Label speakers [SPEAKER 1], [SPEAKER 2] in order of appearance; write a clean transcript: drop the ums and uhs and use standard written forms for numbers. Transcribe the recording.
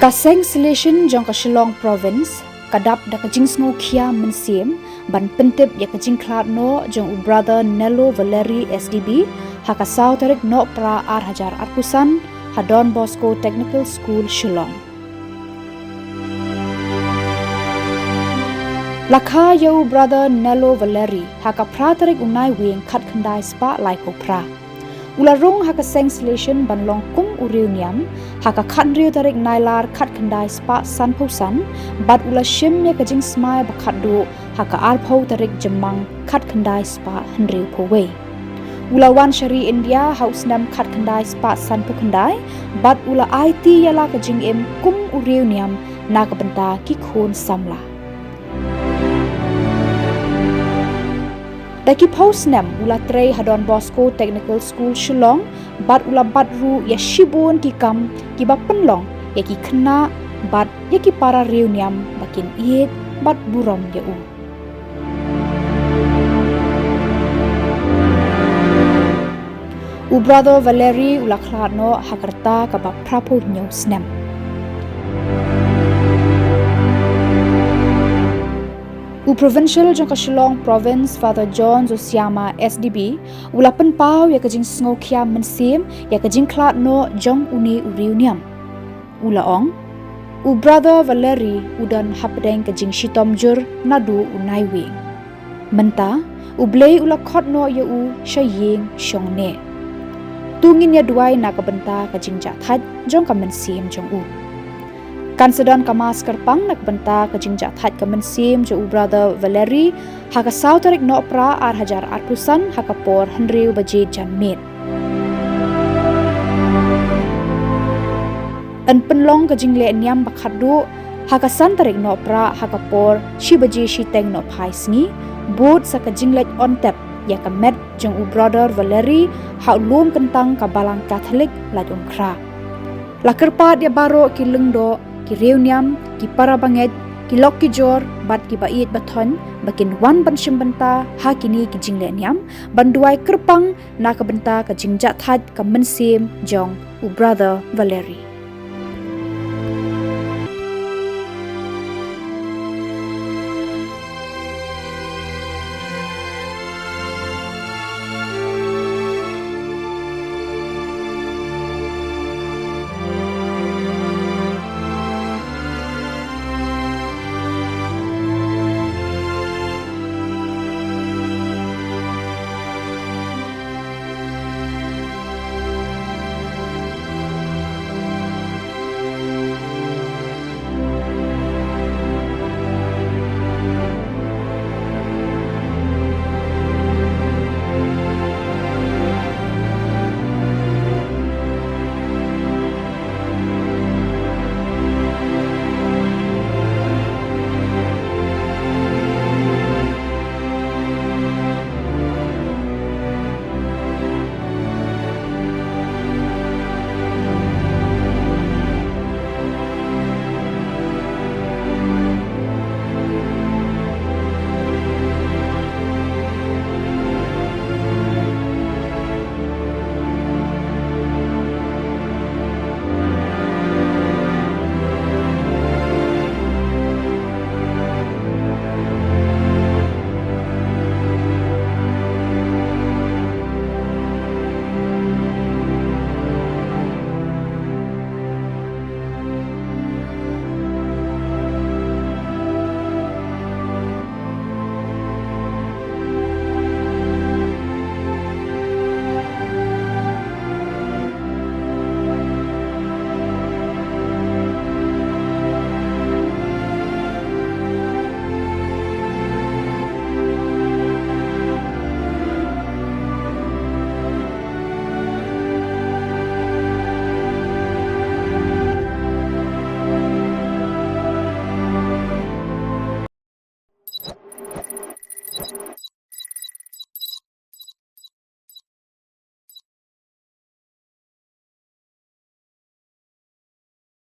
[SPEAKER 1] Ka Seng Salesian jong ka Shillong province kadap da ka Sngewsieh mensiem ban pentip ya ka Jingkhlad no jong u brother Nello Valeri SDB haka sauterik no pra ar hajar arpusan Don Bosco Technical School Shillong. Lakha ya u brother Nello Valeri haka pratarik unai wing khat khandai spa lai ko pra. Ularung haka Seng Salesian ban long kum uriu niam haka khat riu tarik nailar khat khandai spa san pusan bat ula shim ya ka jing smai bakhat do haka arpho tarik jemang khat khandai spa henriu powe. Ula wan shari India haus nam khat khandai spa san pu khandai bat ula IT yala ka jing em kum uriu niam na ka benta ki khon samla. Daki post nem ula trei Don Bosco Technical School Shillong bat ula batru ya shibun ki kam ki ba penlong ya ki kena bat ya ki para reuniam bakin iet bat burom ya u. U brother Valeri ula kladno hakarta ka ba prapo news nem. U provincial jong ka Shillong province Father John Zosiama SDB ula penpau ya ka Sngewsieh mensim ya ka Jingkhlad no jong uni uriuniam. Ula ong u brother Valeri udan hapdeng ka Shitomjur nadu unai wing. Menta u blei ula khot no ya u shaying shongne. Tungin ya duai na ka benta ka Jingkhlad jong ka mensim jong u. Kan sedon kamas kerpang nak benta ka Jingkhlad ka mensim jo u brother Valeri haka sauterik no pra ar hajar arpusan haka por henriu baje janmit. An penlong ka jingle niam bakhadu haka santarik no pra haka por shi baje shi teng no phai sngi bot sa ka jinglet on tap ya ka met jong u brother Valeri ha lum kentang ka balang Catholic la kra. La kerpat ya baro ki lengdo ki reuniam ki para banget ki lok ki jor bat ki bait bathon bakin wan ban shim benta ha kini ki jingle niam banduai kerpang na ka benta ka Jingkhlad ka mensim jong u brother Valeri.